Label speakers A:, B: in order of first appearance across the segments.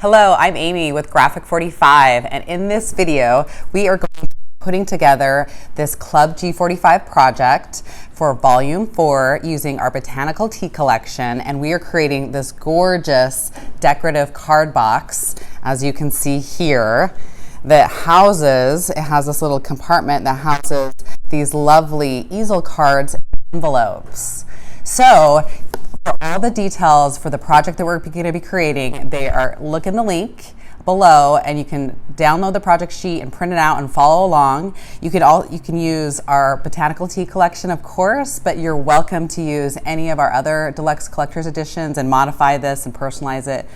A: Hello, I'm Aimee with G45, and in this video, we are going to be putting together this Clube G45 project for Volume 4 using our Botanical Tea collection, and we are creating this gorgeous decorative card box, as you can see here, that houses, it has this little compartment that houses these lovely easel cards and envelopes. So, for all the details for the project that we're going to be creating, look in the link below, and you can download the project sheet and print it out and follow along. You can use our Botanical Tea collection, of course, but you're welcome to use any of our other Deluxe Collector's Editions and modify this and personalize it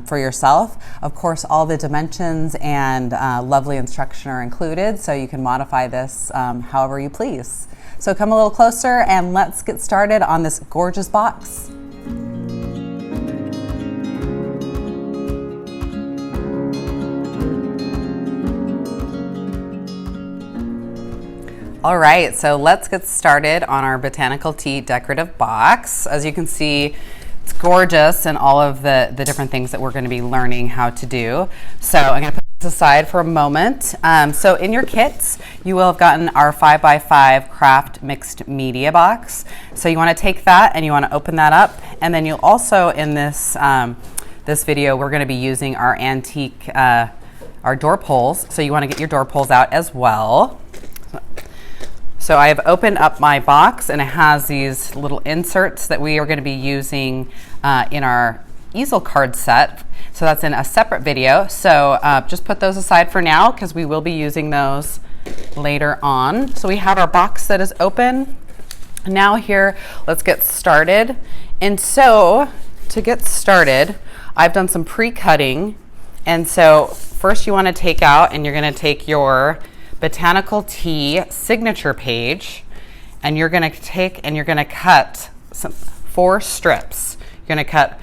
A: for yourself. Of course, all the dimensions and lovely instruction are included, so you can modify this however you please. So come a little closer and let's get started on this gorgeous box. All right, so let's get started on our Botanical Tea decorative box. As you can see, it's gorgeous and all of the different things that we're going to be learning how to do. So I'm going to put this aside for a moment. So in your kits, you will have gotten our 5x5 craft mixed media box. So you want to take that and you want to open that up. And then you'll also, in this, this video, we're going to be using our antique, our door pulls. So you want to get your door pulls out as well. So I have opened up my box, and it has these little inserts that we are going to be using in our easel card set. So that's in a separate video. So just put those aside for now because we will be using those later on. So we have our box that is open. Now here, let's get started. And so to get started, I've done some pre-cutting. And so first you want to take out, and you're going to take your Botanical Tea signature page, and you're going to take and you're going to cut 4 strips. You're going to cut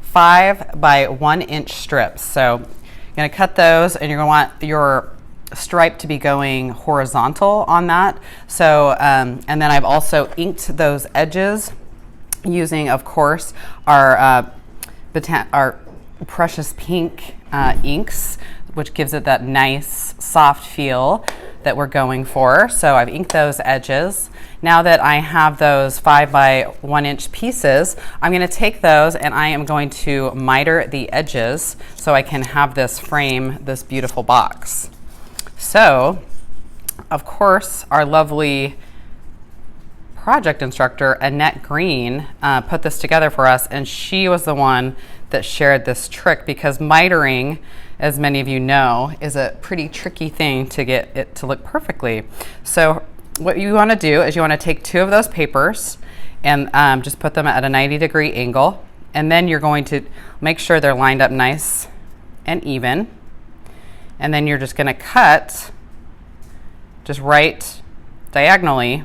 A: 5 by 1 inch strips. So you're going to cut those, and you're going to want your stripe to be going horizontal on that. So and then I've also inked those edges using, of course, our precious pink inks, which gives it that nice soft feel that we're going for. So I've inked those edges. Now that I have those 5 by 1 inch pieces, I'm going to take those and I am going to miter the edges so I can have this frame this beautiful box. So, of course, our lovely project instructor, Annette Green, put this together for us, and she was the one that shared this trick, because mitering, as many of you know, is a pretty tricky thing to get it to look perfectly. So what you want to do is you want to take 2 of those papers and just put them at a 90-degree angle, and then you're going to make sure they're lined up nice and even, and then you're just going to cut just right diagonally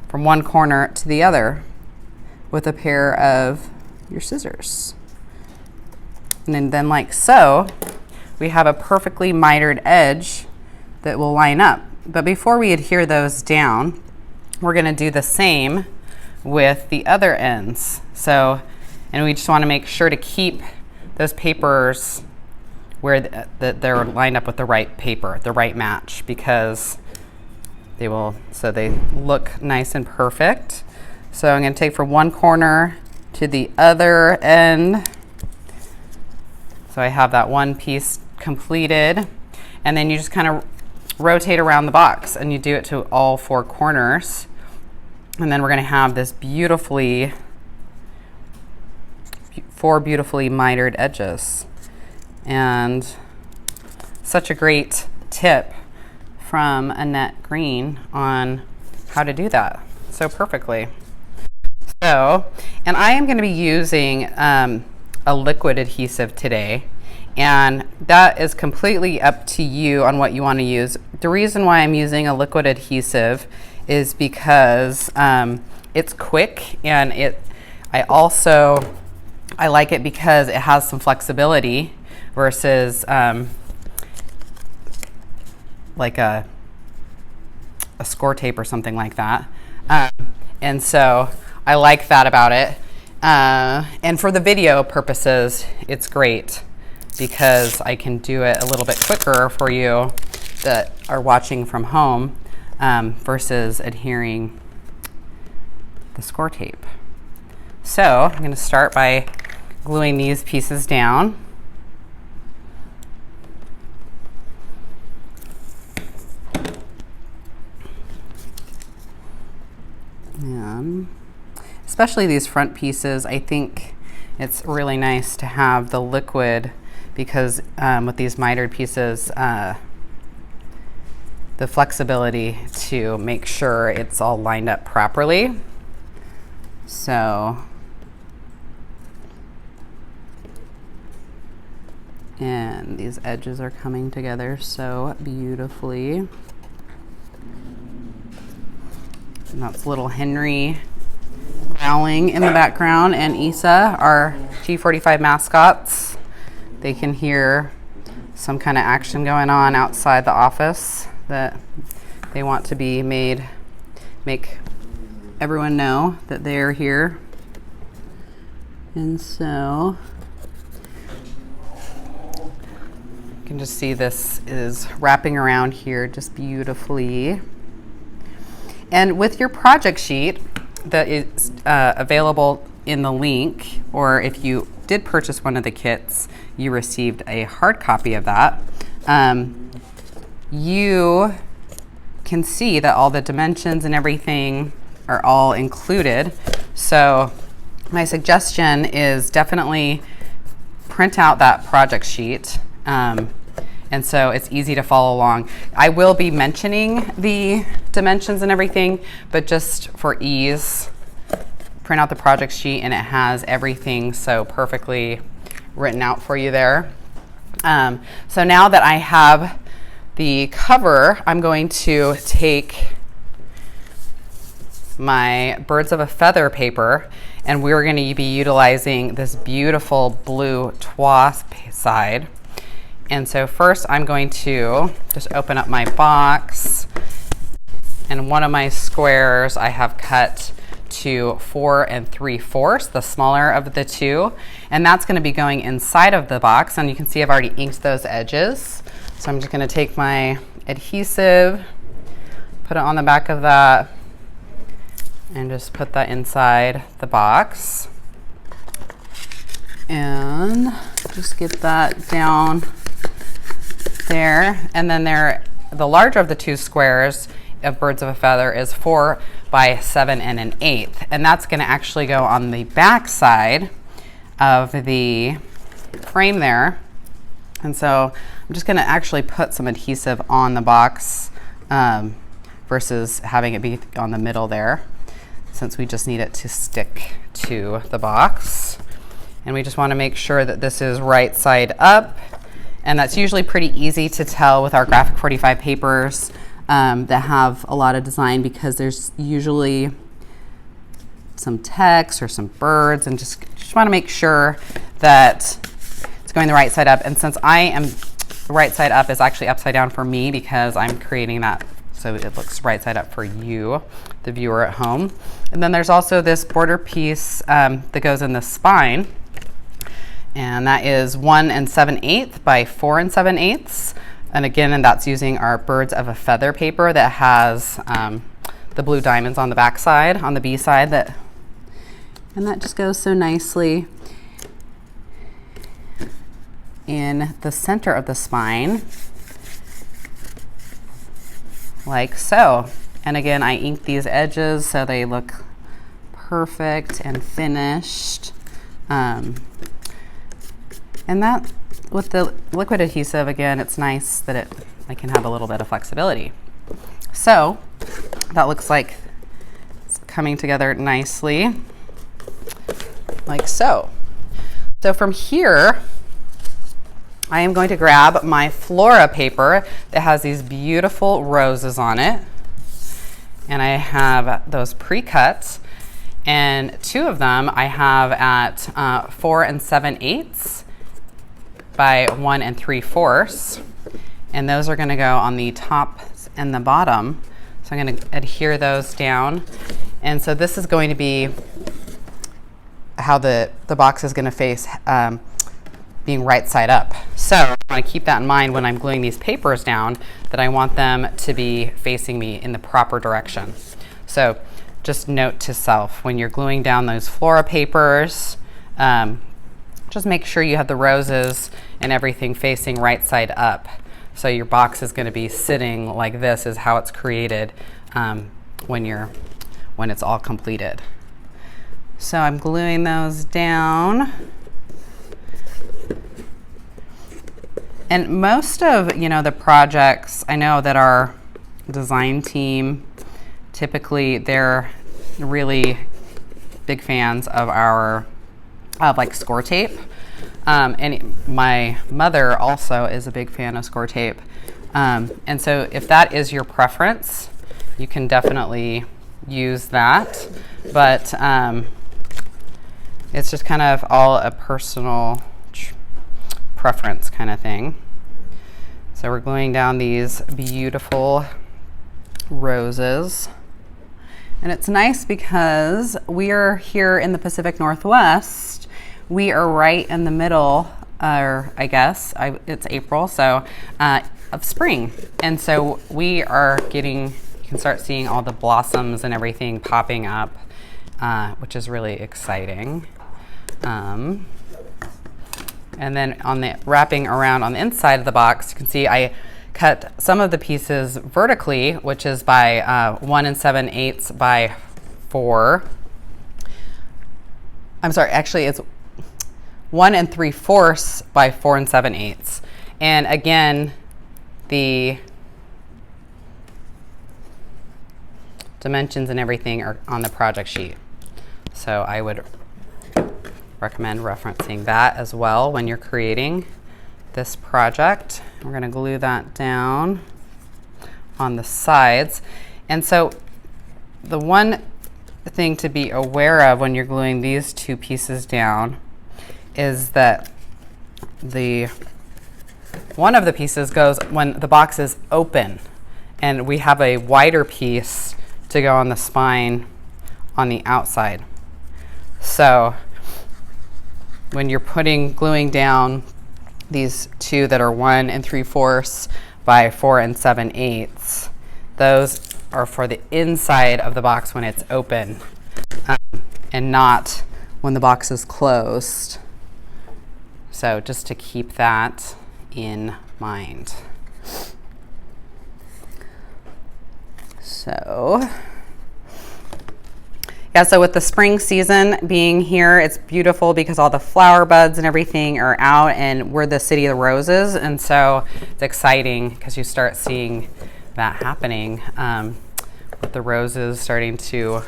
A: from one corner to the other with a pair of your scissors. And then like so, we have a perfectly mitered edge that will line up. But before we adhere those down, we're going to do the same with the other ends. So, and we just want to make sure to keep those papers where they're lined up with the right paper, the right match, because they will, so they look nice and perfect. So I'm going to take from one corner to the other end. So I have that one piece completed, and then you just kind of rotate around the box, and you do it to all 4 corners. And then we're going to have this 4 beautifully mitered edges. And such a great tip from Annette Green on how to do that so perfectly. So, and I am going to be using a liquid adhesive today, and that is completely up to you on what you want to use. The reason why I'm using a liquid adhesive is because it's quick, and I like it because it has some flexibility versus like a score tape or something like that. And so I like that about it. And for the video purposes, it's great because I can do it a little bit quicker for you that are watching from home versus adhering the score tape. So I'm going to start by gluing these pieces down. And especially these front pieces, I think it's really nice to have the liquid because with these mitered pieces, the flexibility to make sure it's all lined up properly. So, and these edges are coming together so beautifully. And that's little Henry growling in the background, and Isa, our G45 mascots. They can hear some kind of action going on outside the office that they want to be make everyone know that they're here. And so you can just see this is wrapping around here just beautifully. And with your project sheet that is available in the link, or if you did purchase one of the kits, you received a hard copy of that. You can see that all the dimensions and everything are all included. So my suggestion is definitely print out that project sheet. And so it's easy to follow along. I will be mentioning the dimensions and everything, but just for ease, print out the project sheet and it has everything so perfectly written out for you there. So now that I have the cover, I'm going to take my Birds of a Feather paper, and we're going to be utilizing this beautiful blue twa side. And so first I'm going to just open up my box, and one of my squares I have cut to 4 3/4, the smaller of the two, and that's going to be going inside of the box. And you can see I've already inked those edges. So I'm just going to take my adhesive, put it on the back of that, and just put that inside the box. And just get that down there. And then the larger of the two squares of Birds of a Feather is 4 by 7 1/8. And that's going to actually go on the back side of the frame there. And so I'm just going to actually put some adhesive on the box versus having it be on the middle there, since we just need it to stick to the box. And we just want to make sure that this is right side up. And that's usually pretty easy to tell with our graphic 45 papers that have a lot of design, because there's usually some text or some birds, and just want to make sure that it's going the right side up. And since the right side up is actually upside down for me, because I'm creating that so it looks right side up for you, the viewer at home. And then there's also this border piece that goes in the spine, and that is 1 7/8 by 4 7/8. And again, that's using our Birds of a Feather paper that has the blue diamonds on the back side, on the B side, and that just goes so nicely in the center of the spine, like so. And again, I inked these edges so they look perfect and finished. And that, with the liquid adhesive, again, it's nice that I can have a little bit of flexibility. So that looks like it's coming together nicely, like so. So from here, I am going to grab my Flora paper that has these beautiful roses on it. And I have those pre-cut, and two of them I have at 4 7/8 by 1 3/4. And those are gonna go on the top and the bottom. So I'm gonna adhere those down. And so this is going to be how the box is gonna face being right side up. So I want to keep that in mind when I'm gluing these papers down, that I want them to be facing me in the proper direction. So just note to self, when you're gluing down those flora papers, just make sure you have the roses and everything facing right side up. So your box is going to be sitting like this is how it's created when it's all completed. So I'm gluing those down. And most of, the projects, I know that our design team, typically they're really big fans of like score tape. And my mother also is a big fan of score tape. And so if that is your preference, you can definitely use that. But it's just kind of all a personal preference kind of thing. So we're gluing down these beautiful roses. And it's nice because we are here in the Pacific Northwest. We are right in the middle, or I guess it's April, so of spring. And so we are you can start seeing all the blossoms and everything popping up, which is really exciting. And then on the wrapping around on the inside of the box, you can see I cut some of the pieces vertically, which is by 1 7/8 by 4. I'm sorry, actually it's 1 3/4 by 4 7/8. And again, the dimensions and everything are on the project sheet. So I would recommend referencing that as well when you're creating this project. We're going to glue that down on the sides. And so the one thing to be aware of when you're gluing these two pieces down is that one of the pieces goes when the box is open, and we have a wider piece to go on the spine on the outside. So when you're gluing down these two that are 1 3/4 by 4 7/8, those are for the inside of the box when it's open, and not when the box is closed. So just to keep that in mind. So yeah, so with the spring season being here, it's beautiful because all the flower buds and everything are out, and we're the city of the roses, and so it's exciting because you start seeing that happening with the roses starting to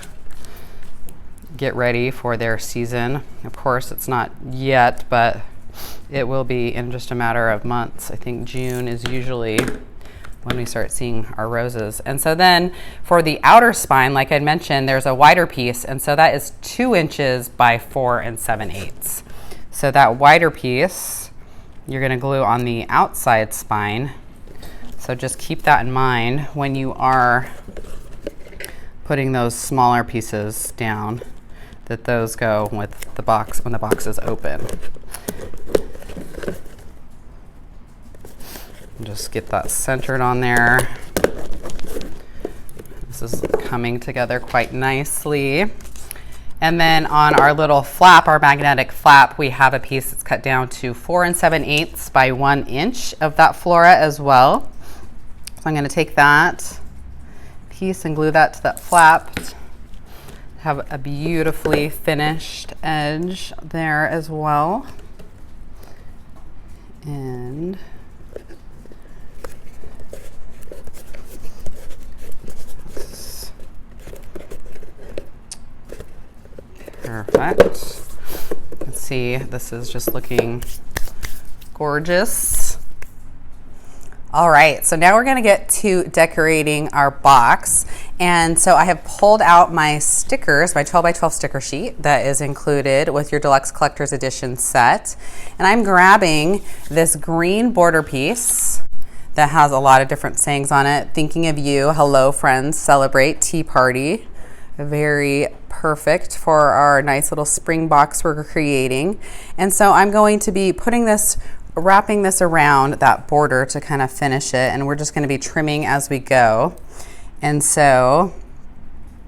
A: get ready for their season. Of course, it's not yet, but it will be in just a matter of months. I think June is usually when we start seeing our roses. And so then for the outer spine, like I mentioned, there's a wider piece, and so that is 2 inches by 4 7/8. So that wider piece, you're gonna glue on the outside spine. So just keep that in mind when you are putting those smaller pieces down, that those go with the box when the box is open. Just get that centered on there. This is coming together quite nicely. And then on our little flap, our magnetic flap, we have a piece that's cut down to 4 7/8 by 1 inch of that flora as well. So I'm going to take that piece and glue that to that flap. Have a beautifully finished edge there as well. And perfect. Let's see, this is just looking gorgeous. All right, so now we're gonna get to decorating our box. And so I have pulled out my stickers, my 12 by 12 sticker sheet that is included with your Deluxe Collector's Edition set. And I'm grabbing this green border piece that has a lot of different sayings on it. Thinking of you, hello friends, celebrate, tea party. Very perfect for our nice little spring box we're creating. And so I'm going to be wrapping this around that border to kind of finish it, and we're just going to be trimming as we go. And so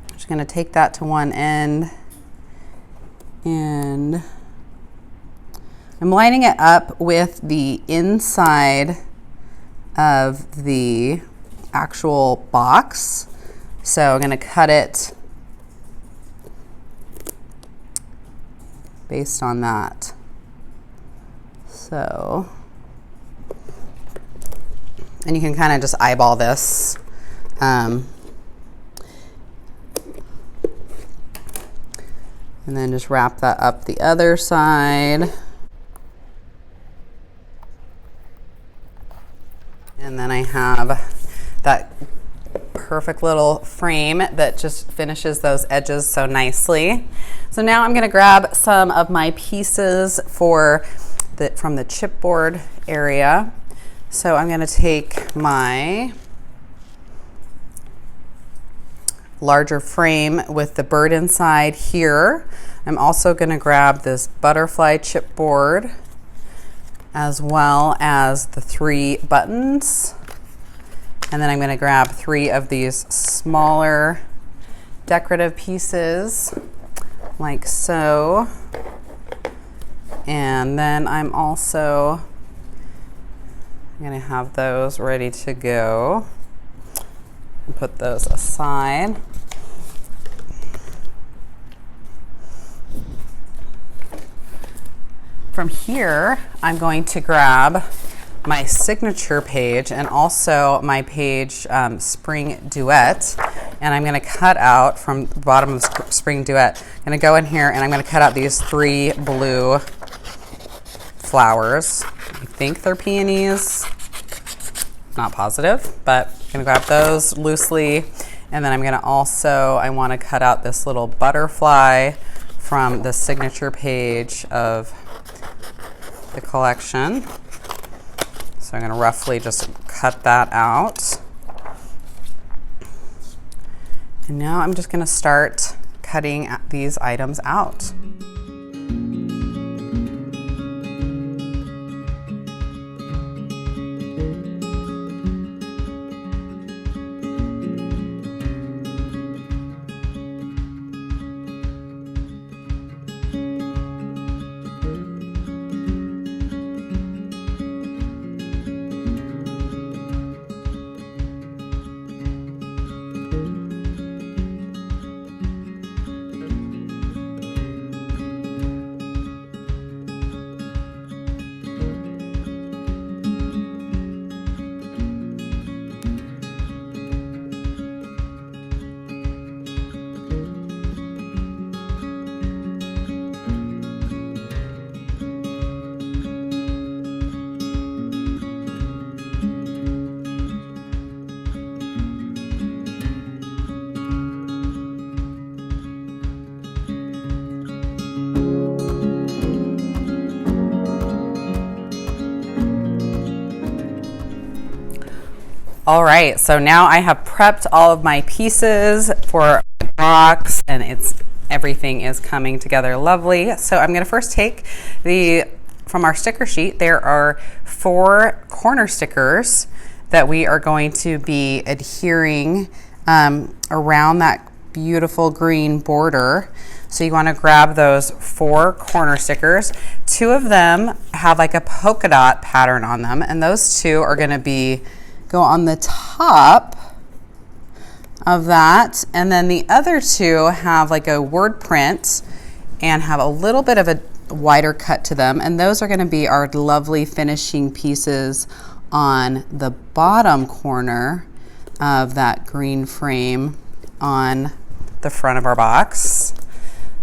A: I'm just going to take that to one end, and I'm lining it up with the inside of the actual box. So I'm going to cut it based on that. So, and you can kind of just eyeball this. And then just wrap that up the other side. And then I have that perfect little frame that just finishes those edges so nicely. So now I'm going to grab some of my pieces from the chipboard area. So I'm going to take my larger frame with the bird inside here. I'm also going to grab this butterfly chipboard, as well as the 3 buttons. And then I'm going to grab 3 of these smaller decorative pieces, like so. And then I'm also going to have those ready to go. Put those aside. From here, I'm going to grab my signature page and also my page Spring Duet, and I'm going to cut out from the bottom of Spring Duet. I'm going to go in here and I'm going to cut out these 3 blue flowers. I think they're peonies. Not positive, but I'm going to grab those loosely. And then I'm going to I want to cut out this little butterfly from the signature page of the collection. So I'm going to roughly just cut that out. And now I'm just going to start cutting these items out. All right, so now I have prepped all of my pieces for my box, and everything is coming together lovely. So I'm going to first take from our sticker sheet, there are 4 corner stickers that we are going to be adhering around that beautiful green border. So you want to grab those 4 corner stickers. 2 of them have like a polka dot pattern on them, and those 2 are going to go on the top of that, and then the other 2 have like a word print and have a little bit of a wider cut to them, and those are going to be our lovely finishing pieces on the bottom corner of that green frame on the front of our box.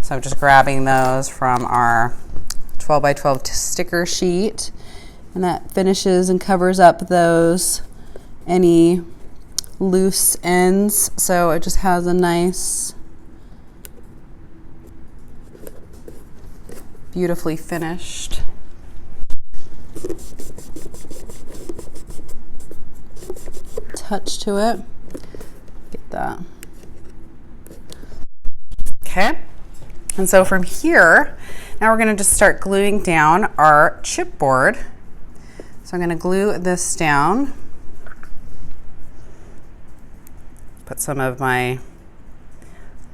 A: So I'm just grabbing those from our 12 by 12 sticker sheet, and that finishes and covers up any loose ends, so it just has a nice, beautifully finished touch to it. Get that. Okay. And so from here, now we're gonna just start gluing down our chipboard. So I'm gonna glue this down. Put some of my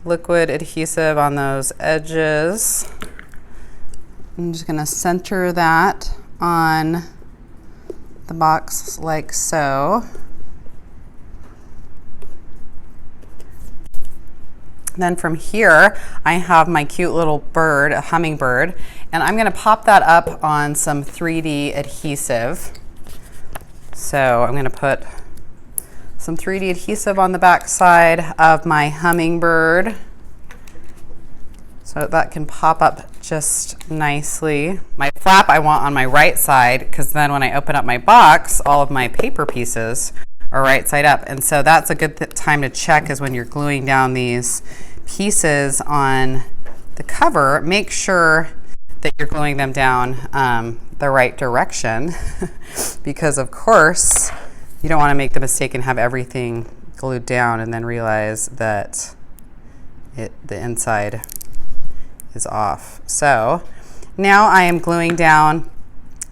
A: liquid adhesive on those edges. I'm just gonna center that on the box like so. Then from here, I have my cute little bird, a hummingbird, and I'm gonna pop that up on some 3D adhesive. So I'm gonna put some 3D adhesive on the back side of my hummingbird so that can pop up just nicely. My flap I want on my right side, because then when I open up my box, all of my paper pieces are right side up. And so that's a good time to check, is when you're gluing down these pieces on the cover, make sure that you're gluing them down the right direction because of course you don't want to make the mistake and have everything glued down and then realize that the inside is off. So now I am gluing down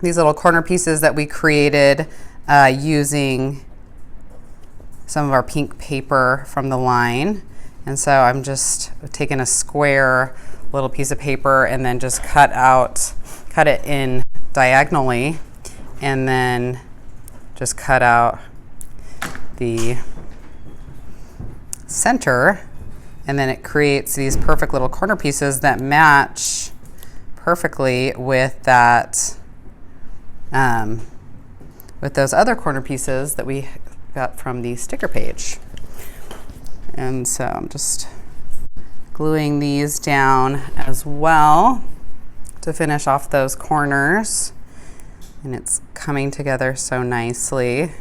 A: these little corner pieces that we created using some of our pink paper from the line. And so I'm just taking a square little piece of paper and then just cut it in diagonally, and then just cut out the center, and then it creates these perfect little corner pieces that match perfectly with that, with those other corner pieces that we got from the sticker page. And so I'm just gluing these down as well to finish off those corners, and it's coming together so nicely.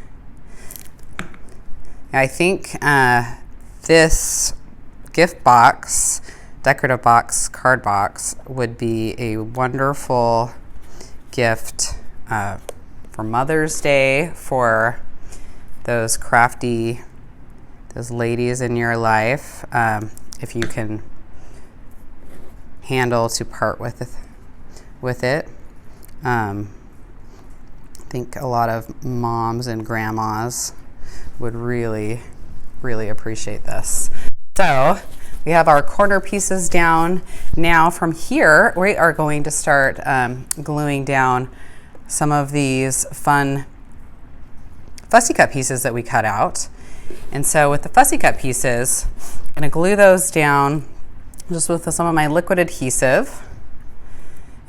A: I think this gift box, decorative box, card box, would be a wonderful gift for Mother's Day, for those crafty, those ladies in your life, if you can handle to part with it. I think a lot of moms and grandmas would really, really appreciate this. So we have our corner pieces down. Now from here, we are going to start gluing down some of these fun fussy cut pieces that we cut out. And so with the fussy cut pieces, I'm gonna glue those down just with some of my liquid adhesive.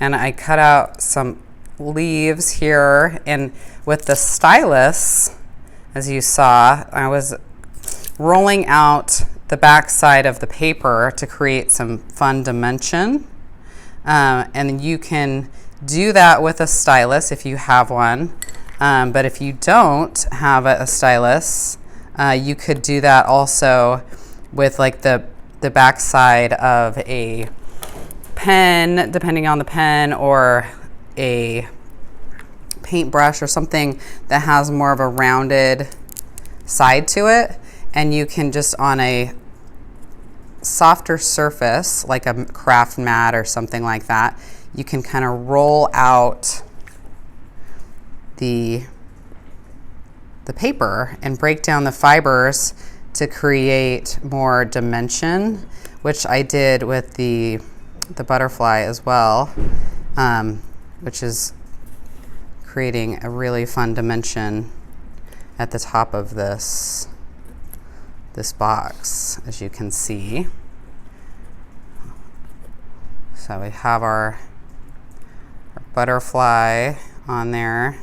A: And I cut out some leaves here, and with the stylus, as you saw, I was rolling out the back side of the paper to create some fun dimension. And you can do that with a stylus if you have one. But if you don't have a stylus, you could do that also with like the back side of a pen, depending on the pen, or a paintbrush or something that has more of a rounded side to it. And you can just, on a softer surface, like a craft mat or something like that, you can kind of roll out the paper and break down the fibers to create more dimension, which I did with the butterfly as well, which is creating a really fun dimension at the top of this box, as you can see. So we have our butterfly on there.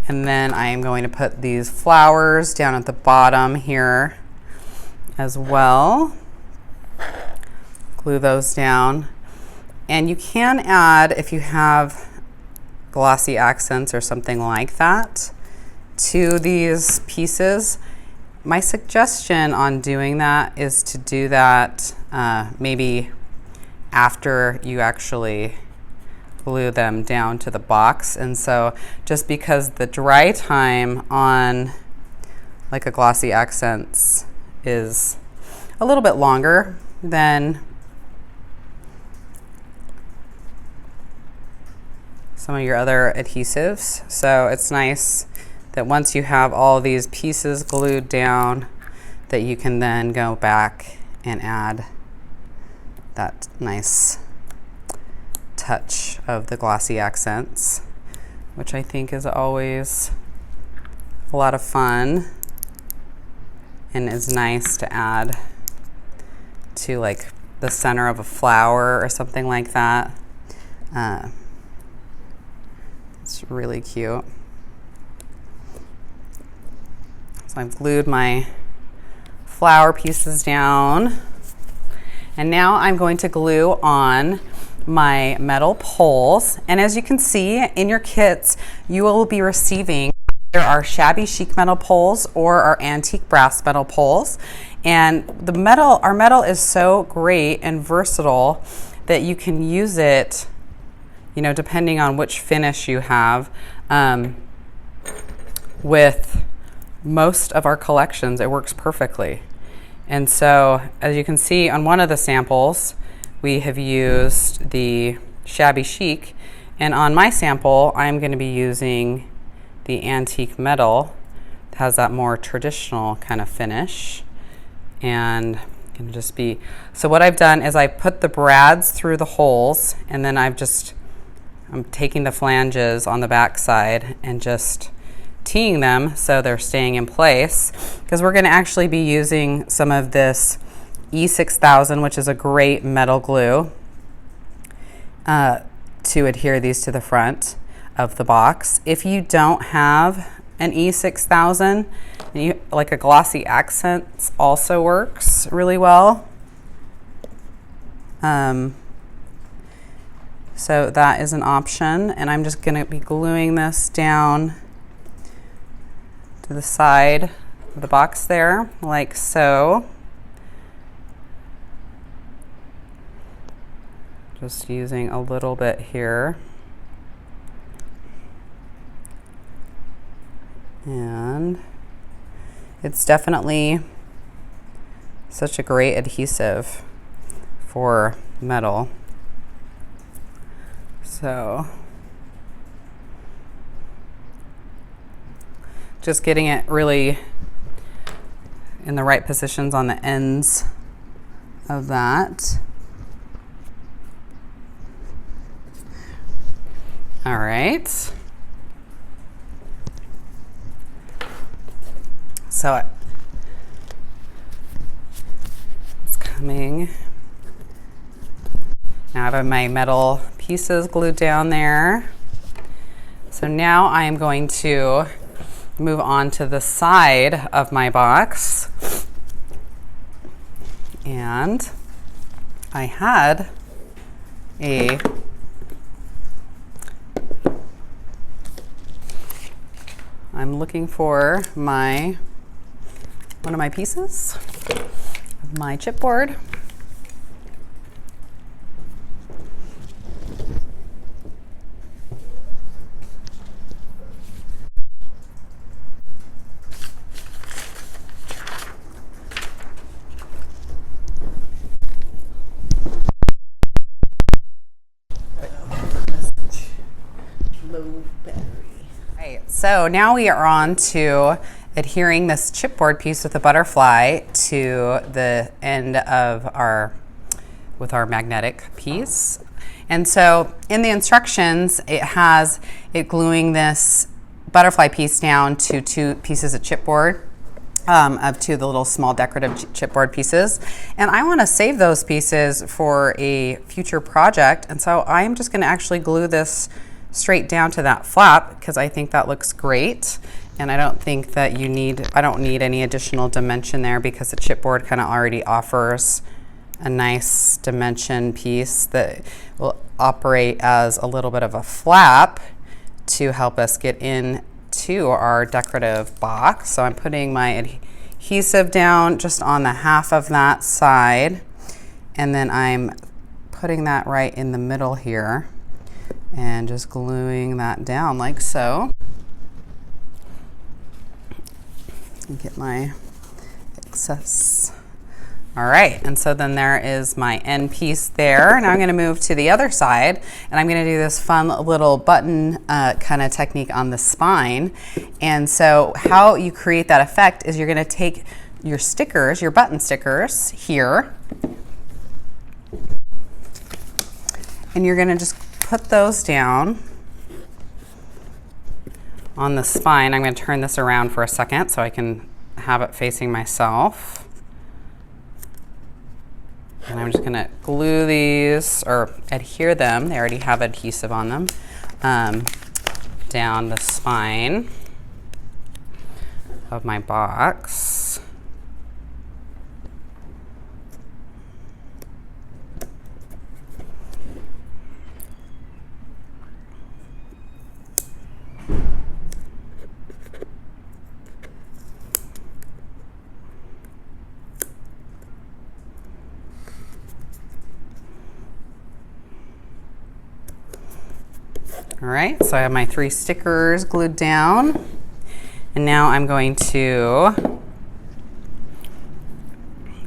A: And then I am going to put these flowers down at the bottom here as well. Glue those down. And you can add, if you have glossy accents or something like that, to these pieces. My suggestion on doing that is to do that maybe after you actually glue them down to the box. And so just because the dry time on like a glossy accents is a little bit longer than some of your other adhesives. So it's nice that once you have all these pieces glued down, that you can then go back and add that nice touch of the glossy accents, which I think is always a lot of fun and is nice to add to like the center of a flower or something like that. It's really cute. So I've glued my flower pieces down, and now I'm going to glue on my metal poles. And as you can see in your kits, you will be receiving either our shabby chic metal poles or our antique brass metal poles. And our metal is so great and versatile that you can use it, you know, depending on which finish you have. With most of our collections, it works perfectly. And so, as you can see on one of the samples, we have used the shabby chic, and on my sample, I'm going to be using the antique metal. It has that more traditional kind of finish, and can just be. So what I've done is I put the brads through the holes, and then I'm taking the flanges on the back side and just teeing them so they're staying in place, because we're going to actually be using some of this E6000, which is a great metal glue, to adhere these to the front of the box. If you don't have an E6000, like a glossy accents also works really well. So that is an option, and I'm just going to be gluing this down to the side of the box there, like so. Just using a little bit here. And it's definitely such a great adhesive for metal. So just getting it really in the right positions on the ends of that. All right. So it's coming. Now I have my metal pieces glued down there. So now I am going to move on to the side of my box. And I had I'm looking for one of my pieces of my chipboard. So now we are on to adhering this chipboard piece with a butterfly to the end of our magnetic piece. And so in the instructions, it has it gluing this butterfly piece down to 2 pieces of chipboard, of 2 of the little small decorative chipboard pieces. And I want to save those pieces for a future project. And so I'm just going to actually glue this straight down to that flap, because I think that looks great. And I don't think that I don't need any additional dimension there, because the chipboard kind of already offers a nice dimension piece that will operate as a little bit of a flap to help us get into our decorative box. So I'm putting my adhesive down just on the half of that side, and then I'm putting that right in the middle here and just gluing that down like so. And get my excess All right, and so then there is my end piece there. Now I'm going to move to the other side, and I'm going to do this fun little button kind of technique on the spine. And so how you create that effect is you're going to take your stickers, your button stickers here, and you're going to just put those down on the spine. I'm going to turn this around for a second so I can have it facing myself. And I'm just going to glue these, or adhere them, they already have adhesive on them, down the spine of my box. All right, so I have my 3 stickers glued down, and now I'm going to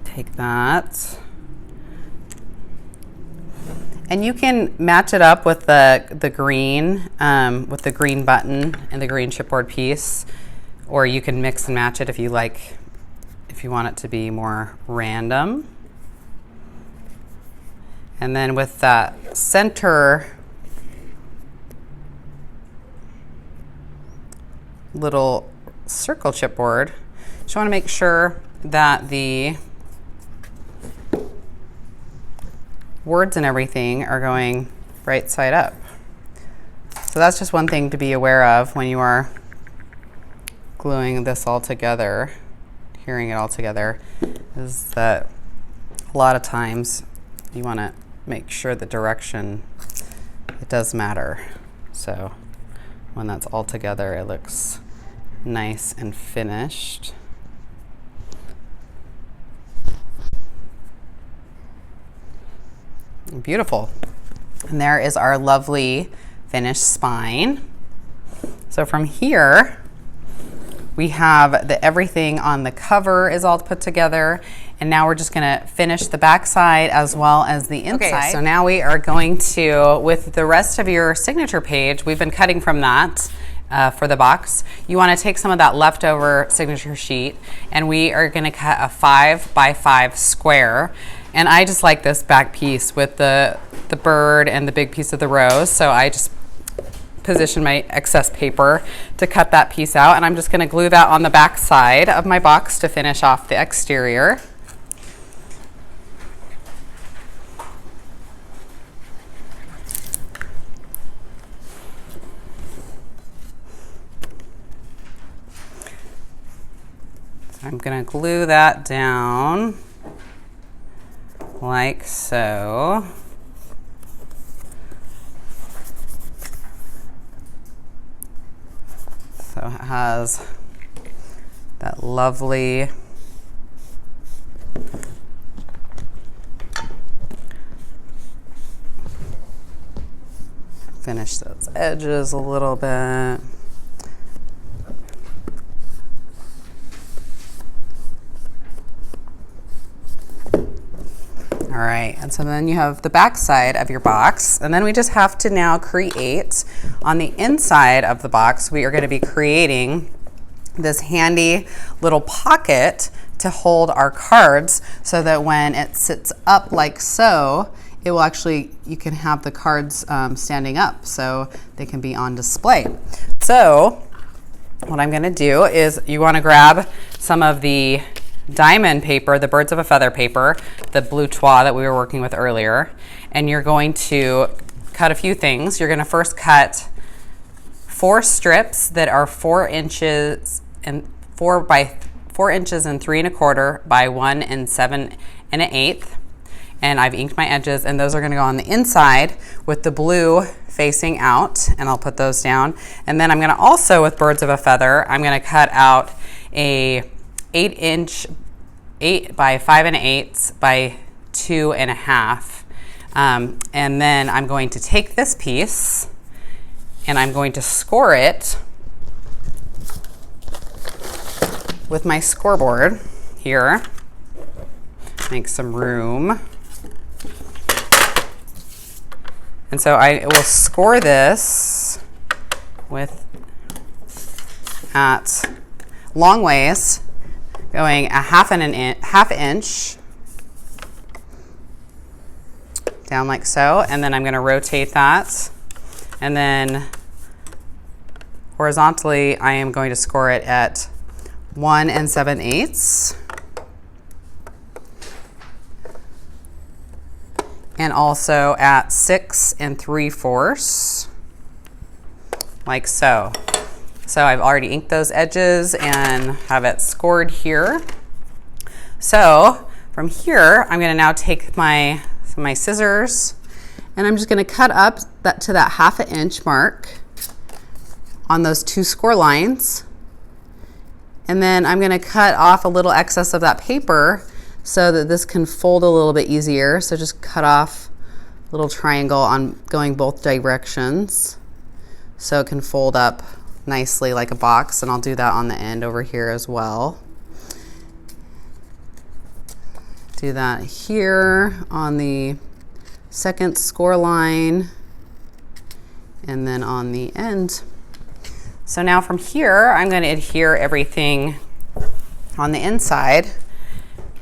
A: take that, and you can match it up with the green button and the green chipboard piece, or you can mix and match it if you like, if you want it to be more random. And then with that center little circle chipboard, just want to make sure that the words and everything are going right side up. So that's just one thing to be aware of when you are gluing this all together, adhering it all together, is that a lot of times you want to make sure the direction, it does matter. So when that's all together, it looks nice and finished. Beautiful. And there is our lovely finished spine. So from here, we have everything on the cover is all put together, and now we're just gonna finish the back side as well as the inside. Okay, so now we are going to, with the rest of your signature page, we've been cutting from that for the box. You wanna take some of that leftover signature sheet, and we are gonna cut a 5 by 5 square. And I just like this back piece with the bird and the big piece of the rose, so I just position my excess paper to cut that piece out, and I'm just going to glue that on the back side of my box to finish off the exterior. So I'm going to glue that down like so. So it has that lovely finish those edges a little bit. All right, and so then you have the back side of your box, and then we just have to now create on the inside of the box. We are going to be creating this handy little pocket to hold our cards, so that when it sits up like so, it will actually, you can have the cards standing up so they can be on display. So what I'm going to do is, you want to grab some of the diamond paper, the birds of a feather paper, the blue twa that we were working with earlier, and you're going to cut a few things. You're going to first cut 4 strips that are 4 inches and 4 inches and 3 1/4 by 1 7 1/8, and I've inked my edges, and those are going to go on the inside with the blue facing out, and I'll put those down. And then I'm going to also, with birds of a feather, I'm going to cut out a 8 by 5 1/8 by 2 1/2, and then I'm going to take this piece and I'm going to score it with my scoreboard here. make some room. And so I will score this at long ways, going a half inch down like so, and then I'm going to rotate that, and then horizontally I am going to score it at 1 7/8, and also at 6 3/4, like so. So I've already inked those edges and have it scored here. So from here, I'm going to now take my scissors, and I'm just going to cut up to that 1/2 inch mark on those 2 score lines. And then I'm going to cut off a little excess of that paper so that this can fold a little bit easier. So just cut off a little triangle on going both directions so it can fold up nicely like a box, and I'll do that on the end over here as well. Do that here on the second score line and then on the end. So now from here, I'm going to adhere everything on the inside.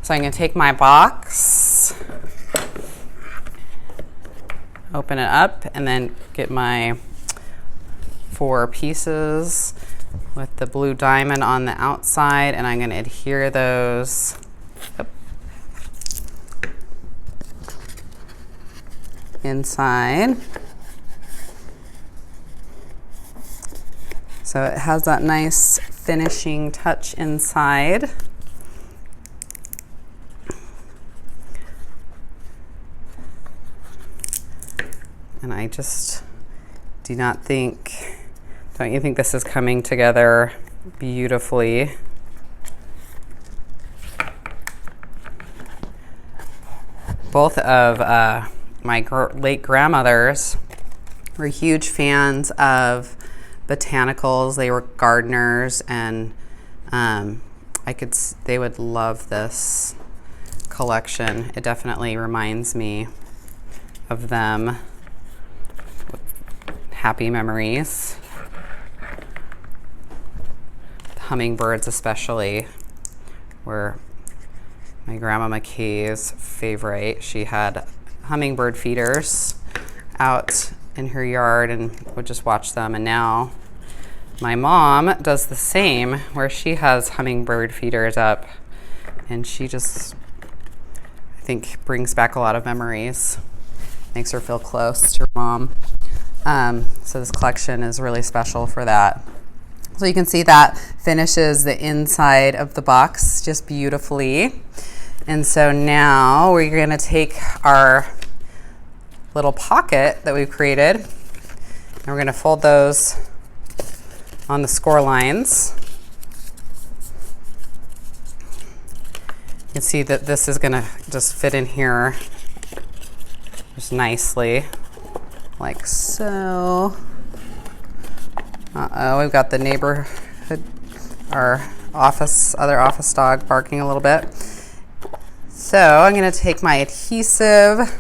A: So I'm going to take my box, open it up, and then get my 4 pieces with the blue diamond on the outside, and I'm going to adhere those inside. So it has that nice finishing touch inside. And I just do not think, don't you think this is coming together beautifully? Both of my late grandmothers were huge fans of botanicals. They were gardeners, and they would love this collection. It definitely reminds me of them. Happy memories. Hummingbirds especially were my Grandma McKay's favorite. She had hummingbird feeders out in her yard and would just watch them. And now my mom does the same, where she has hummingbird feeders up, and she just, I think, brings back a lot of memories. Makes her feel close to her mom. So this collection is really special for that. So you can see that finishes the inside of the box just beautifully. And so now we're going to take our little pocket that we've created, and we're going to fold those on the score lines. You can see that this is going to just fit in here just nicely, like so. Uh-oh, we've got the neighborhood, our other office dog barking a little bit. So I'm going to take my adhesive,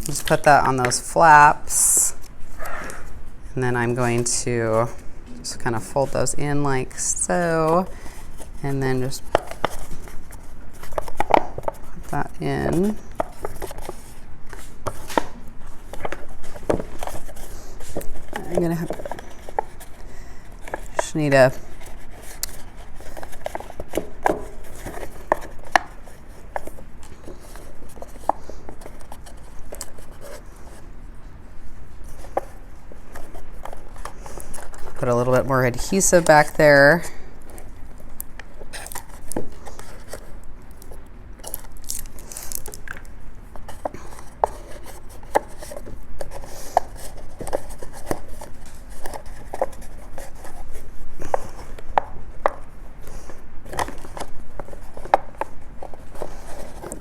A: just put that on those flaps, and then I'm going to just kind of fold those in like so, and then just put that in. I'm gonna just need a put a little bit more adhesive back there.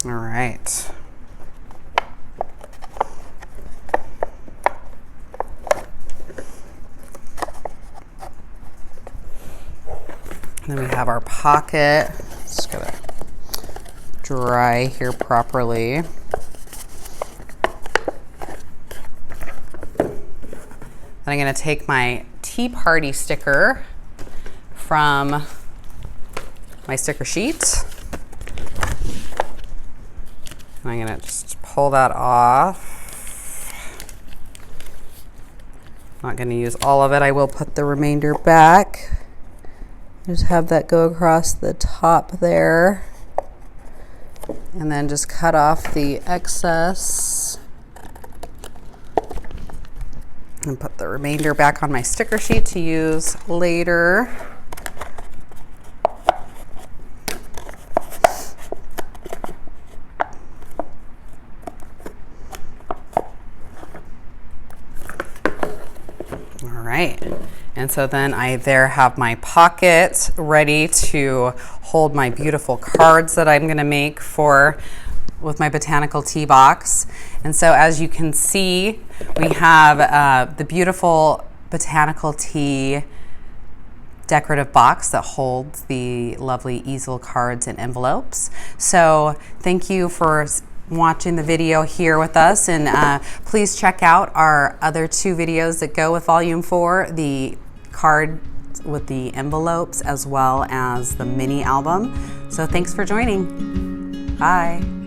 A: All right. And then we have our pocket. Just gotta dry here properly. And I'm gonna take my tea party sticker from my sticker sheet. And I'm gonna just pull that off. Not gonna use all of it. I will put the remainder back. Just have that go across the top there. And then just cut off the excess. And put the remainder back on my sticker sheet to use later. All right. And so then I there have my pocket ready to hold my beautiful cards that I'm going to make with my Botanical Tea box. And so as you can see, we have the beautiful Botanical Tea decorative box that holds the lovely easel cards and envelopes. So thank you for watching the video here with us, and please check out our other 2 videos that go with volume 4, the card with the envelopes as well as the mini album. So thanks for joining. Bye.